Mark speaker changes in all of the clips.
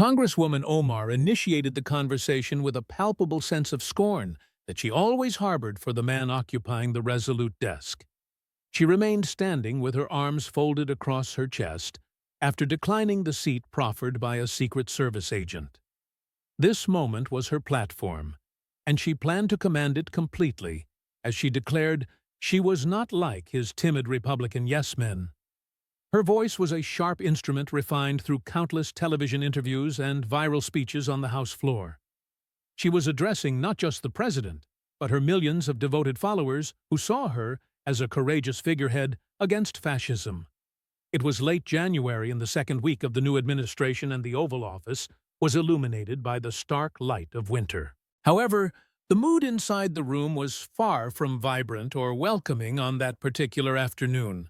Speaker 1: Congresswoman Omar initiated the conversation with a palpable sense of scorn that she always harbored for the man occupying the resolute desk. She remained standing with her arms folded across her chest after declining the seat proffered by a Secret Service agent. This moment was her platform, and she planned to command it completely, as she declared she was not like his timid Republican yes-men. Her voice was a sharp instrument refined through countless television interviews and viral speeches on the House floor. She was addressing not just the president, but her millions of devoted followers who saw her as a courageous figurehead against fascism. It was late January, and the second week of the new administration, and the Oval Office was illuminated by the stark light of winter. However, the mood inside the room was far from vibrant or welcoming on that particular afternoon.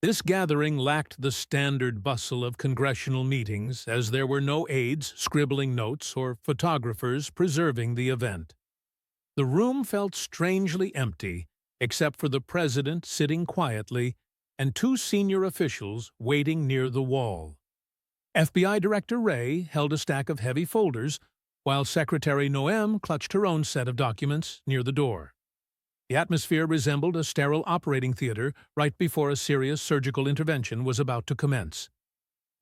Speaker 1: This gathering lacked the standard bustle of congressional meetings, as there were no aides scribbling notes or photographers preserving the event. The room felt strangely empty, except for the president sitting quietly and two senior officials waiting near the wall. FBI Director Wray held a stack of heavy folders, while Secretary Noem clutched her own set of documents near the door. The atmosphere resembled a sterile operating theater right before a serious surgical intervention was about to commence.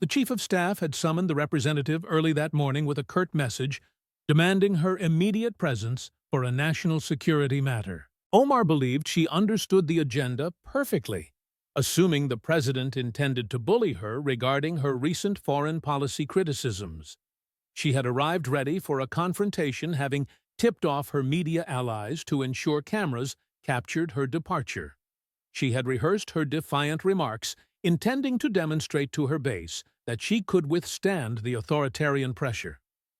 Speaker 1: The Chief of Staff had summoned the representative early that morning with a curt message demanding her immediate presence for a national security matter. Omar believed she understood the agenda perfectly, assuming the president intended to bully her regarding her recent foreign policy criticisms. She had arrived ready for a confrontation, having tipped off her media allies to ensure cameras captured her departure. She had rehearsed her defiant remarks, intending to demonstrate to her base that she could withstand the authoritarian pressure.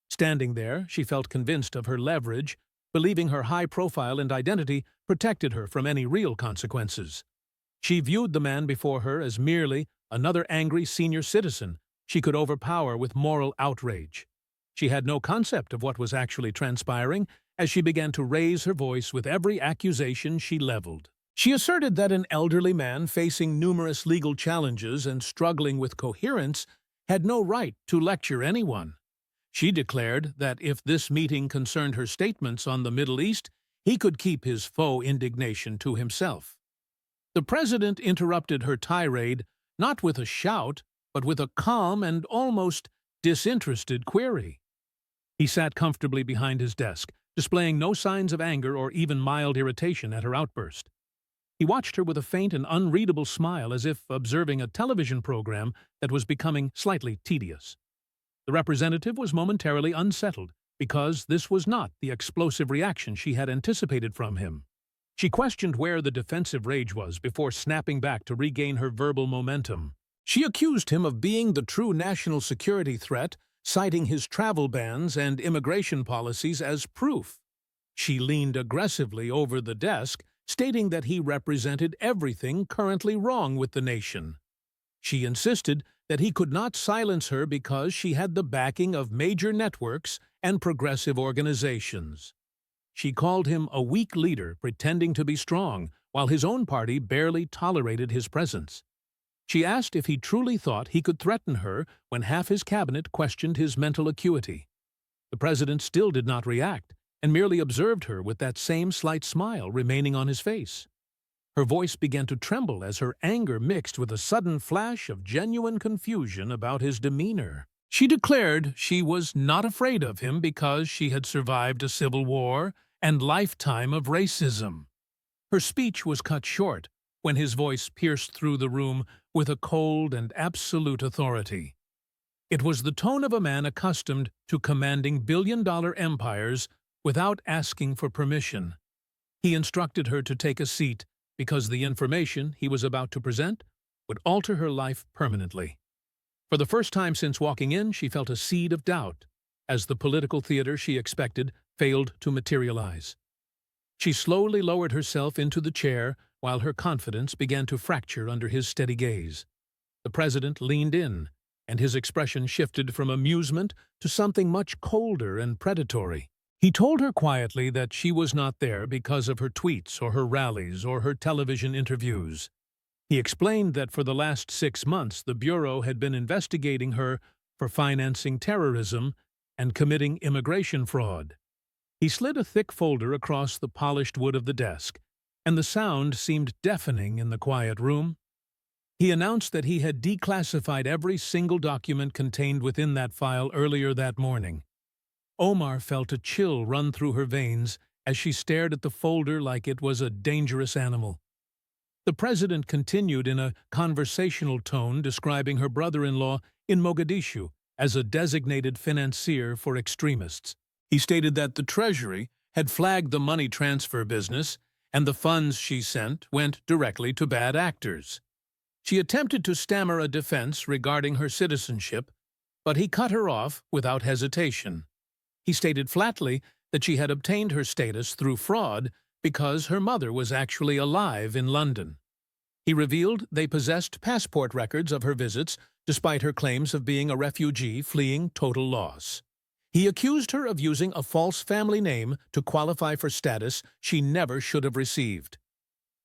Speaker 1: Standing there, she felt convinced of her leverage, believing her high profile and identity protected her from any real consequences. She viewed the man before her as merely another angry senior citizen she could overpower with moral outrage. She had no concept of what was actually transpiring as she began to raise her voice with every accusation she leveled. She asserted that an elderly man facing numerous legal challenges and struggling with coherence had no right to lecture anyone. She declared that if this meeting concerned her statements on the Middle East, he could keep his faux indignation to himself. The president interrupted her tirade not with a shout, but with a calm and almost disinterested query. He sat comfortably behind his desk, displaying no signs of anger or even mild irritation at her outburst. He watched her with a faint and unreadable smile, as if observing a television program that was becoming slightly tedious. The representative was momentarily unsettled, because this was not the explosive reaction she had anticipated from him. She questioned where the defensive rage was before snapping back to regain her verbal momentum. She accused him of being the true national security threat, citing his travel bans and immigration policies as proof. She leaned aggressively over the desk, stating that he represented everything currently wrong with the nation. She insisted that he could not silence her because she had the backing of major networks and progressive organizations. She called him a weak leader pretending to be strong, while his own party barely tolerated his presence. She asked if he truly thought he could threaten her when half his cabinet questioned his mental acuity. The president still did not react, and merely observed her with that same slight smile remaining on his face. Her voice began to tremble as her anger mixed with a sudden flash of genuine confusion about his demeanor. She declared she was not afraid of him because she had survived a civil war and lifetime of racism. Her speech was cut short when his voice pierced through the room with a cold and absolute authority. It was the tone of a man accustomed to commanding billion-dollar empires without asking for permission. He instructed her to take a seat because the information he was about to present would alter her life permanently. For the first time since walking in, she felt a seed of doubt, as the political theater she expected failed to materialize. She slowly lowered herself into the chair while her confidence began to fracture under his steady gaze. The president leaned in, and his expression shifted from amusement to something much colder and predatory. He told her quietly that she was not there because of her tweets or her rallies or her television interviews. He explained that for the last 6 months the Bureau had been investigating her for financing terrorism and committing immigration fraud. He slid a thick folder across the polished wood of the desk, and the sound seemed deafening in the quiet room. He announced that he had declassified every single document contained within that file earlier that morning. Omar felt a chill run through her veins as she stared at the folder like it was a dangerous animal. The president continued in a conversational tone, describing her brother-in-law in Mogadishu as a designated financier for extremists. He stated that the Treasury had flagged the money transfer business, and the funds she sent went directly to bad actors. She attempted to stammer a defense regarding her citizenship, but he cut her off without hesitation. He stated flatly that she had obtained her status through fraud because her mother was actually alive in London. He revealed they possessed passport records of her visits, despite her claims of being a refugee fleeing total loss. He accused her of using a false family name to qualify for status she never should have received.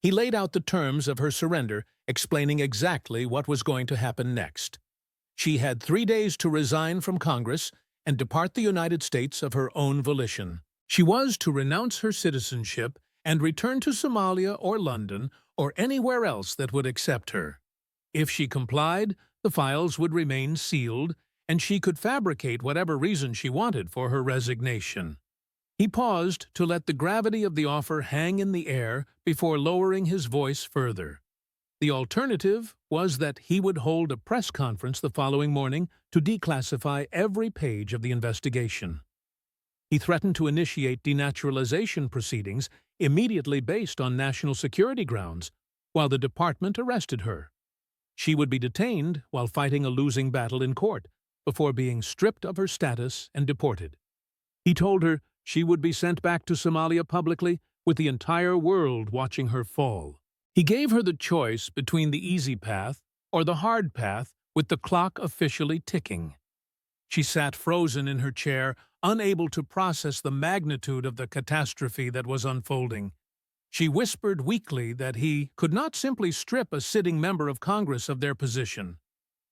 Speaker 1: He laid out the terms of her surrender, explaining exactly what was going to happen next. She had 3 days to resign from Congress and depart the United States of her own volition. She was to renounce her citizenship and return to Somalia or London or anywhere else that would accept her. If she complied, the files would remain sealed, and she could fabricate whatever reason she wanted for her resignation. He paused to let the gravity of the offer hang in the air before lowering his voice further. The alternative was that he would hold a press conference the following morning to declassify every page of the investigation. He threatened to initiate denaturalization proceedings immediately based on national security grounds, while the department arrested her. She would be detained while fighting a losing battle in court, before being stripped of her status and deported. He told her she would be sent back to Somalia publicly, with the entire world watching her fall. He gave her the choice between the easy path or the hard path, with the clock officially ticking. She sat frozen in her chair, unable to process the magnitude of the catastrophe that was unfolding. She whispered weakly that he could not simply strip a sitting member of Congress of their position.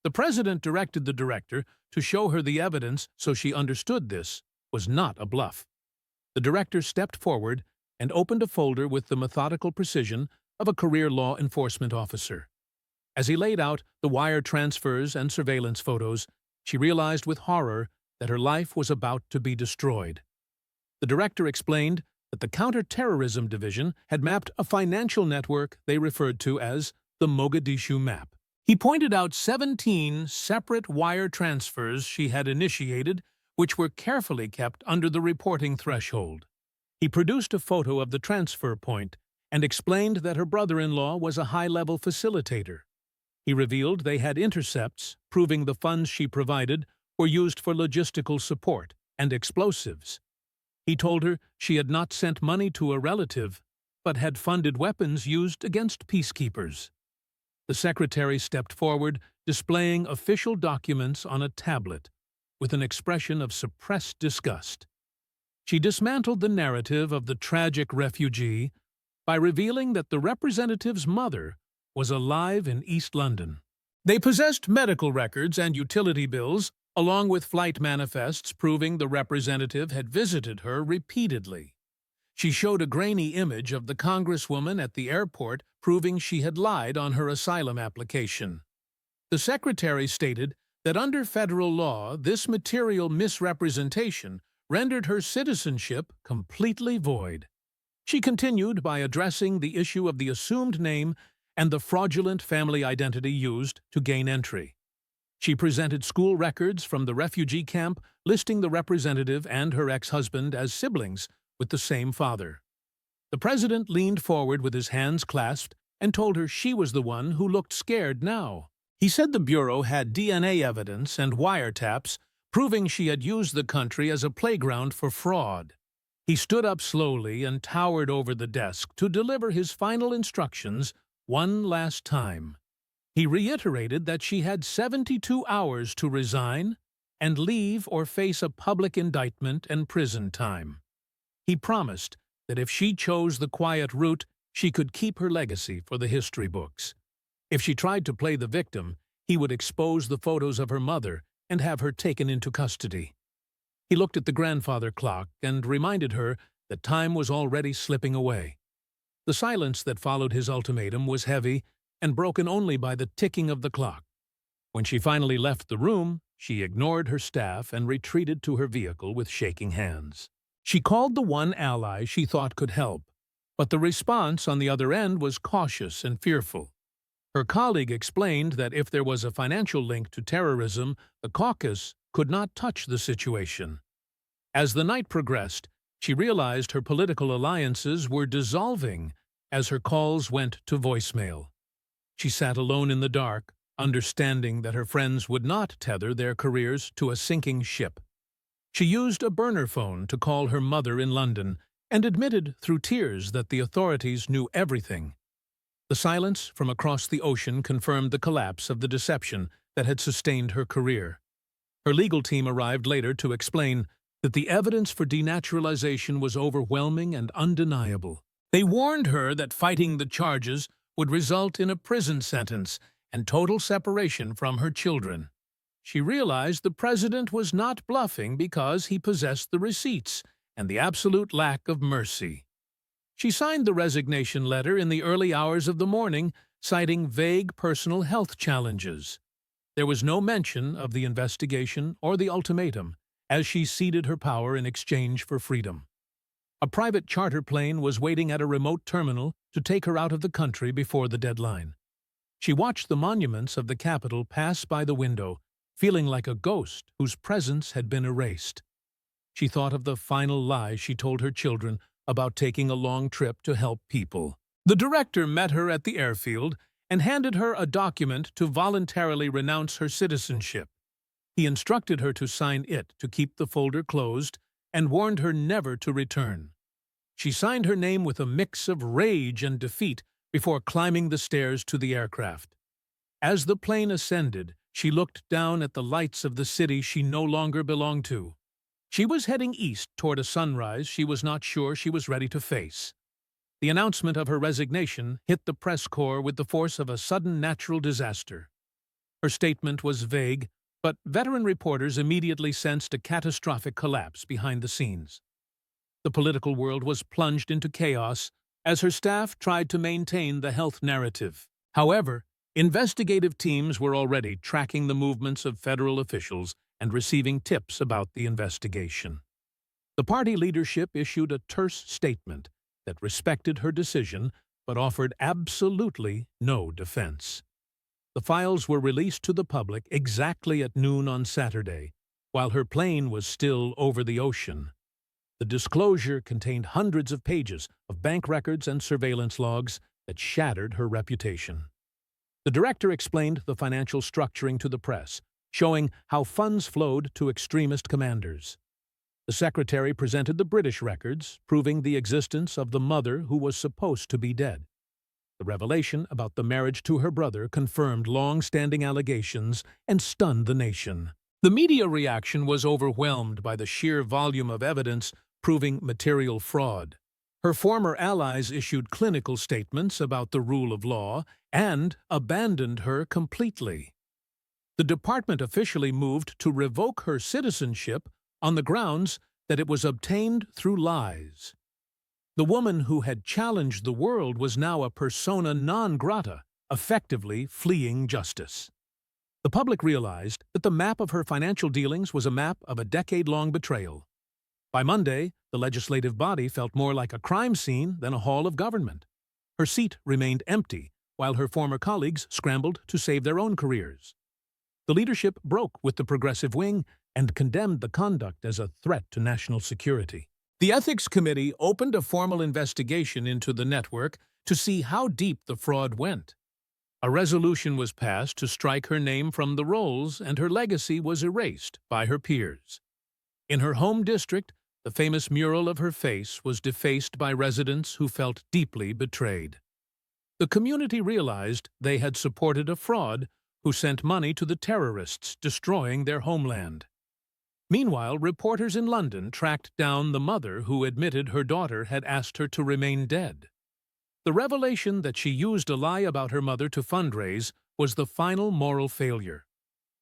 Speaker 1: The president directed the director to show her the evidence so she understood this was not a bluff. The director stepped forward and opened a folder with the methodical precision of a career law enforcement officer. As he laid out the wire transfers and surveillance photos, she realized with horror that her life was about to be destroyed. The director explained that the Counterterrorism Division had mapped a financial network they referred to as the Mogadishu Map. He pointed out 17 separate wire transfers she had initiated, which were carefully kept under the reporting threshold. He produced a photo of the transfer point and explained that her brother-in-law was a high-level facilitator. He revealed they had intercepts, proving the funds she provided were used for logistical support and explosives. He told her she had not sent money to a relative, but had funded weapons used against peacekeepers. The secretary stepped forward, displaying official documents on a tablet, with an expression of suppressed disgust. She dismantled the narrative of the tragic refugee by revealing that the representative's mother was alive in East London. They possessed medical records and utility bills, along with flight manifests proving the representative had visited her repeatedly. She showed a grainy image of the congresswoman at the airport, proving she had lied on her asylum application. The secretary stated that under federal law, this material misrepresentation rendered her citizenship completely void. She continued by addressing the issue of the assumed name and the fraudulent family identity used to gain entry. She presented school records from the refugee camp listing the representative and her ex-husband as siblings with the same father. The president leaned forward with his hands clasped and told her she was the one who looked scared now. He said the Bureau had DNA evidence and wiretaps proving she had used the country as a playground for fraud. He stood up slowly and towered over the desk to deliver his final instructions one last time. He reiterated that she had 72 hours to resign and leave or face a public indictment and prison time. He promised that if she chose the quiet route, she could keep her legacy for the history books. If she tried to play the victim, he would expose the photos of her mother and have her taken into custody. He looked at the grandfather clock and reminded her that time was already slipping away. The silence that followed his ultimatum was heavy and broken only by the ticking of the clock. When she finally left the room, she ignored her staff and retreated to her vehicle with shaking hands. She called the one ally she thought could help, but the response on the other end was cautious and fearful. Her colleague explained that if there was a financial link to terrorism, the caucus could not touch the situation. As the night progressed, she realized her political alliances were dissolving as her calls went to voicemail. She sat alone in the dark, understanding that her friends would not tether their careers to a sinking ship. She used a burner phone to call her mother in London and admitted through tears that the authorities knew everything. The silence from across the ocean confirmed the collapse of the deception that had sustained her career. Her legal team arrived later to explain that the evidence for denaturalization was overwhelming and undeniable. They warned her that fighting the charges would result in a prison sentence and total separation from her children. She realized the president was not bluffing because he possessed the receipts and the absolute lack of mercy. She signed the resignation letter in the early hours of the morning, citing vague personal health challenges. There was no mention of the investigation or the ultimatum, as she ceded her power in exchange for freedom. A private charter plane was waiting at a remote terminal to take her out of the country before the deadline. She watched the monuments of the capital pass by the window, feeling like a ghost whose presence had been erased. She thought of the final lie she told her children about taking a long trip to help people. The director met her at the airfield and handed her a document to voluntarily renounce her citizenship. He instructed her to sign it to keep the folder closed and warned her never to return. She signed her name with a mix of rage and defeat before climbing the stairs to the aircraft. As the plane ascended, she looked down at the lights of the city she no longer belonged to. She was heading east toward a sunrise she was not sure she was ready to face. The announcement of her resignation hit the press corps with the force of a sudden natural disaster. Her statement was vague, but veteran reporters immediately sensed a catastrophic collapse behind the scenes. The political world was plunged into chaos as her staff tried to maintain the health narrative. However, investigative teams were already tracking the movements of federal officials and receiving tips about the investigation. The party leadership issued a terse statement that respected her decision but offered absolutely no defense. The files were released to the public exactly at noon on Saturday, while her plane was still over the ocean. The disclosure contained hundreds of pages of bank records and surveillance logs that shattered her reputation. The director explained the financial structuring to the press, showing how funds flowed to extremist commanders. The secretary presented the British records, proving the existence of the mother who was supposed to be dead. The revelation about the marriage to her brother confirmed long-standing allegations and stunned the nation. The media reaction was overwhelmed by the sheer volume of evidence proving material fraud. Her former allies issued clinical statements about the rule of law and abandoned her completely. The department officially moved to revoke her citizenship on the grounds that it was obtained through lies. The woman who had challenged the world was now a persona non grata, effectively fleeing justice. The public realized that the map of her financial dealings was a map of a decade-long betrayal. By Monday, the legislative body felt more like a crime scene than a hall of government. Her seat remained empty, while her former colleagues scrambled to save their own careers. The leadership broke with the progressive wing and condemned the conduct as a threat to national security. The Ethics Committee opened a formal investigation into the network to see how deep the fraud went. A resolution was passed to strike her name from the rolls, and her legacy was erased by her peers. In her home district, the famous mural of her face was defaced by residents who felt deeply betrayed. The community realized they had supported a fraud who sent money to the terrorists, destroying their homeland. Meanwhile, reporters in London tracked down the mother who admitted her daughter had asked her to remain dead. The revelation that she used a lie about her mother to fundraise was the final moral failure.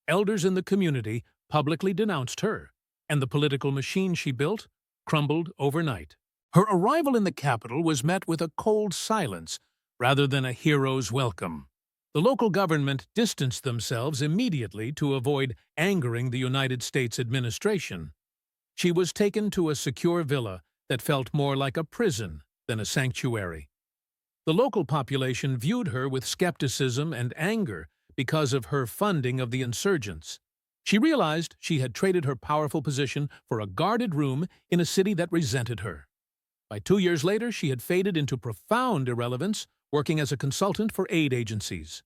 Speaker 1: Elders in the community publicly denounced her, and the political machine she built crumbled overnight. Her arrival in the capital was met with a cold silence rather than a hero's welcome. The local government distanced themselves immediately to avoid angering the United States administration. She was taken to a secure villa that felt more like a prison than a sanctuary. The local population viewed her with skepticism and anger because of her funding of the insurgents. She realized she had traded her powerful position for a guarded room in a city that resented her. By 2 years later, she had faded into profound irrelevance, working as a consultant for aid agencies.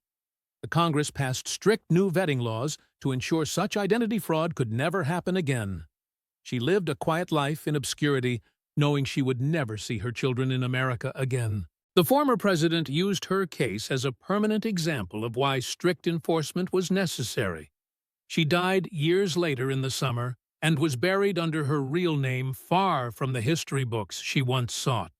Speaker 1: The Congress passed strict new vetting laws to ensure such identity fraud could never happen again. She lived a quiet life in obscurity, knowing she would never see her children in America again. The former president used her case as a permanent example of why strict enforcement was necessary. She died years later in the summer and was buried under her real name far from the history books she once sought.